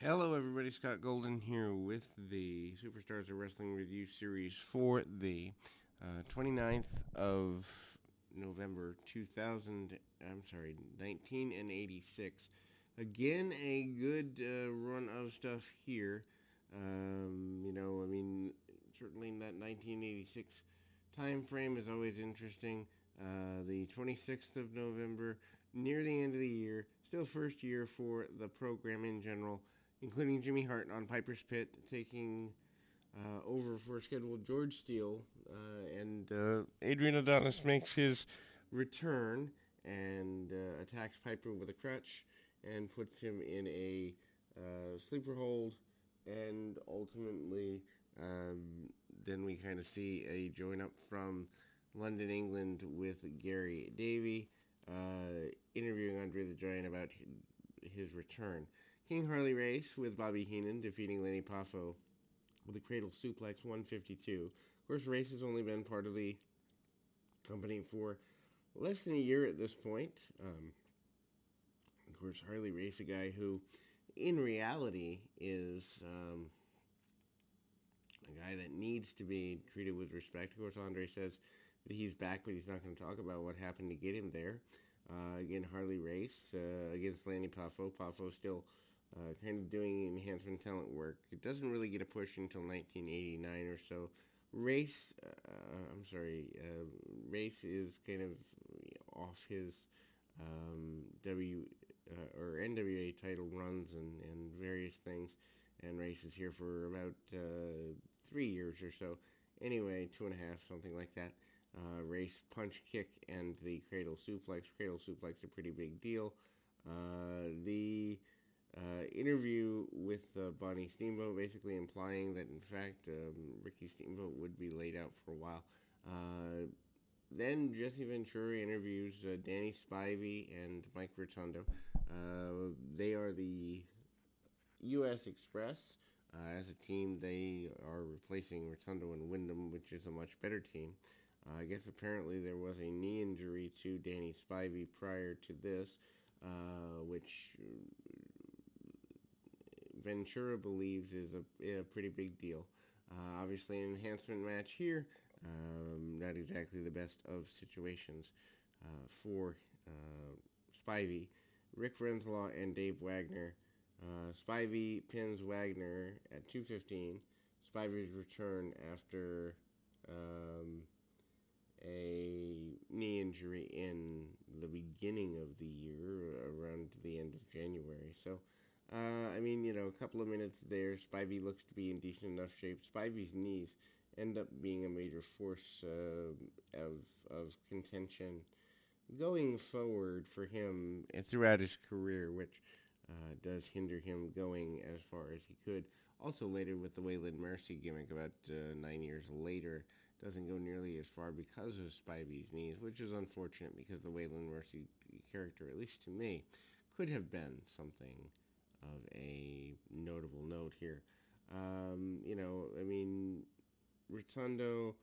Hello, everybody. Scott Golden here with the Superstars of Wrestling Review Series for the 29th of November 1986. Again, a good run of stuff here. Certainly that 1986 time frame is always interesting. The 26th of November, near the end of the year, still first year for the program in general, including Jimmy Hart on Piper's Pit, taking over for scheduled George Steele, and Adrian Adonis makes his return and attacks Piper with a crutch and puts him in a sleeper hold, and ultimately then we kind of see a join up from London, England with Gary Davey, interviewing Andre the Giant about his return. King Harley race with Bobby Heenan defeating Lenny Paffo with a cradle suplex 152. Of course, race has only been part of the company for less than a year at this point. Of course, Harley Race, a guy who in reality is a guy that needs to be treated with respect. Of course, Andre says that he's back, but he's not going to talk about what happened to get him there. Again, Harley Race against Lanny Poffo. Poffo still kind of doing enhancement talent work. It doesn't really get a push until 1989 or so. Race is kind of off his NWA title runs and various things, and Race is here for about 3 years or so. Anyway, 2.5, something like that. Race, punch, kick, and the cradle suplex. Cradle suplex, a pretty big deal. The interview with Bonnie Steamboat, basically implying that, in fact, Ricky Steamboat would be laid out for a while. Then Jesse Ventura interviews Danny Spivey and Mike Rotundo. They are the U.S. Express. As a team, they are replacing Rotundo and Wyndham, which is a much better team. I guess apparently there was a knee injury to Danny Spivey prior to this, which Ventura believes is a pretty big deal. Obviously, an enhancement match here, not exactly the best of situations for Spivey. Rick Renselaw and Dave Wagner. Spivey pins Wagner at 2:15. Spivey's return after a knee injury in the beginning of the year, around the end of January. So, a couple of minutes there. Spivey looks to be in decent enough shape. Spivey's knees end up being a major force of contention going forward for him throughout his career, which does hinder him going as far as he could. Also later with the Waylon Mercy gimmick about 9 years later, doesn't go nearly as far because of Spivey's knees, which is unfortunate because the Waylon Mercy character, at least to me, could have been something of a notable note here. Rotundo,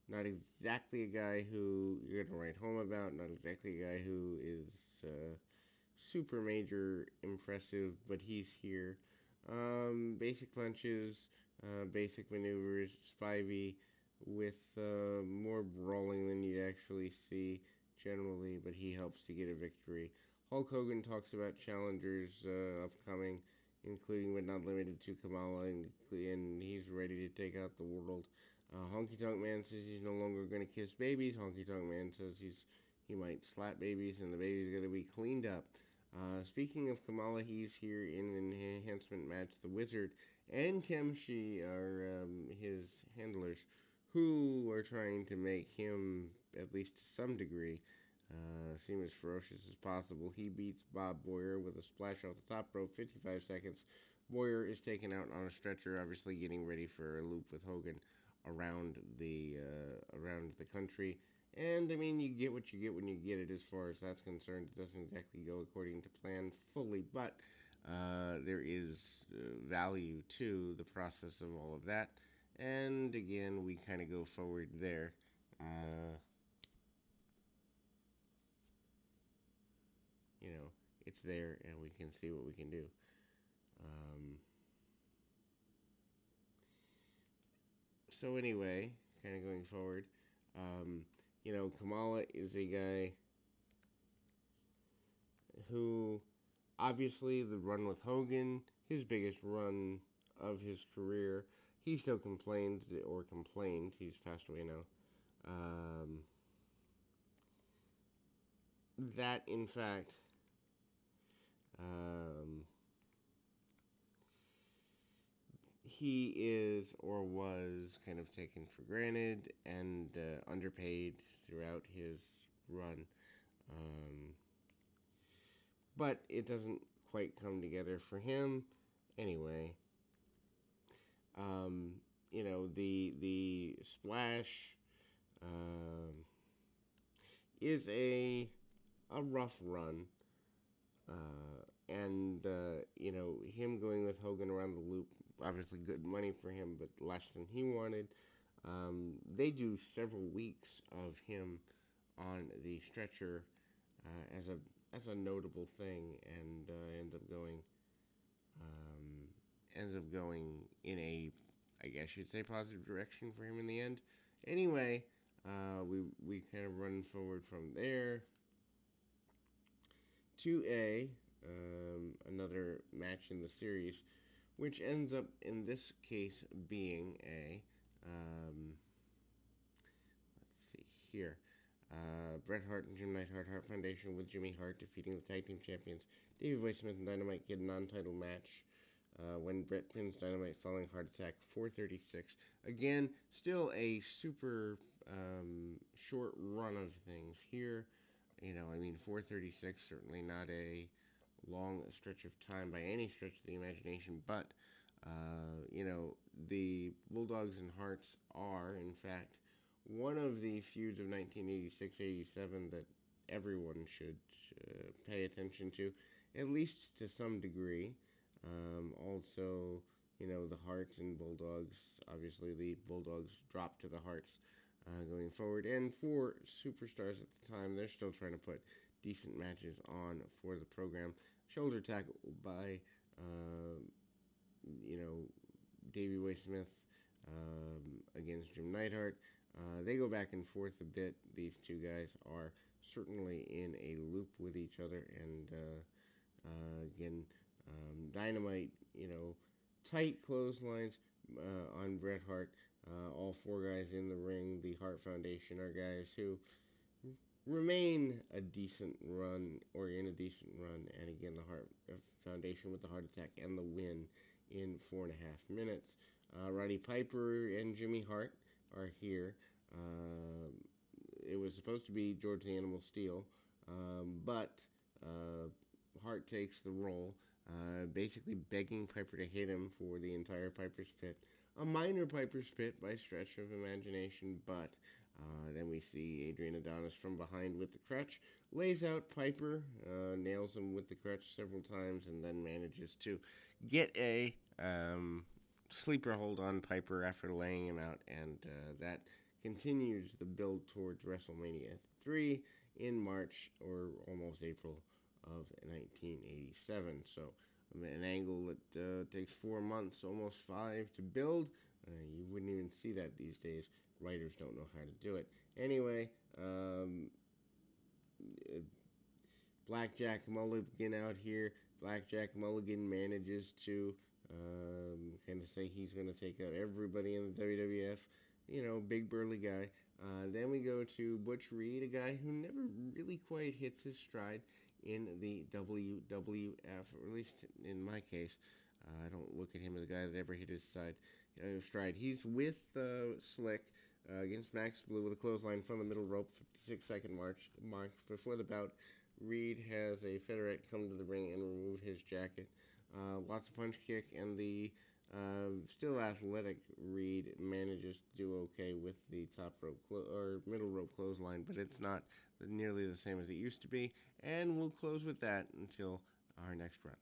not exactly a guy who you're going to write home about, not exactly a guy who is super major impressive, but he's here. Basic punches, basic maneuvers, Spivey with more brawling than you'd actually see generally, but he helps to get a victory. Hulk Hogan talks about challengers upcoming, including but not limited to Kamala, and he's ready to take out the world. Honky Tonk Man says he's no longer going to kiss babies. Honky Tonk Man says he might slap babies, and the baby's going to be cleaned up. Speaking of Kamala, he's here in an enhancement match. The Wizard and Kemshi are his handlers, who are trying to make him, at least to some degree, seem as ferocious as possible. He beats Bob Boyer with a splash off the top rope, 55 seconds. Boyer is taken out on a stretcher, obviously getting ready for a loop with Hogan around the country. And, you get what you get when you get it as far as that's concerned. It doesn't exactly go according to plan fully, but there is value to the process of all of that. And, again, we kind of go forward there. It's there, and we can see what we can do. So anyway, kind of going forward, Kamala is a guy who, obviously, the run with Hogan, his biggest run of his career, he still complained. He's passed away now. That, in fact, um, he is or was kind of taken for granted and underpaid throughout his run. But it doesn't quite come together for him. Anyway, the Splash is a rough run. And him going with Hogan around the loop, obviously good money for him, but less than he wanted. They do several weeks of him on the stretcher as a notable thing, and ends up going in a, I guess you'd say, positive direction for him in the end. Anyway, we kind of run forward from there to another match in the series, which ends up in this case being let's see here, Bret Hart and Jim Neidhart Hart Foundation with Jimmy Hart defeating the tag team champions Davey Boy Smith and Dynamite get a non-title match. When Bret pins Dynamite following Heart Attack, 436. Again, still a super short run of things here. 436, certainly not a long stretch of time by any stretch of the imagination, but, the Bulldogs and Hearts are, in fact, one of the feuds of 1986-87 that everyone should pay attention to, at least to some degree. Also, the Hearts and Bulldogs, obviously the Bulldogs dropped to the Hearts going forward. And for superstars at the time, they're still trying to put decent matches on for the program. Shoulder tackle by, Davey Boy Smith against Jim Neidhart. They go back and forth a bit. These two guys are certainly in a loop with each other. And again, Dynamite, tight clotheslines on Bret Hart. All four guys in the ring. The Hart Foundation are guys who remain a decent run, or in a decent run. And again, the Hart Foundation with the Heart Attack and the win in 4.5 minutes. Roddy Piper and Jimmy Hart are here. It was supposed to be George the Animal Steele, but Hart takes the role, basically begging Piper to hit him for the entire Piper's Pit. A minor Piper's Pit by stretch of imagination, but then we see Adrian Adonis from behind with the crutch, lays out Piper, nails him with the crutch several times, and then manages to get a sleeper hold on Piper after laying him out, and that continues the build towards WrestleMania 3 in March, or almost April of 1987. So an angle that takes 4 months, almost 5, to build. You wouldn't even see that these days. Writers don't know how to do it. Anyway, Blackjack Mulligan out here. Blackjack Mulligan manages to kind of say he's going to take out everybody in the WWF. Big burly guy. Then we go to Butch Reed, a guy who never really quite hits his stride in the WWF, or at least in my case. I don't look at him as a guy that ever hit his stride. He's with Slick against Max Blue with a clothesline from the middle rope, 56-second mark. Before the bout, Reed has a Federate come to the ring and remove his jacket. Lots of punch kick, and the still athletic Reed manages to do okay with the top rope or middle rope clothesline, but it's not nearly the same as it used to be. And we'll close with that until our next run.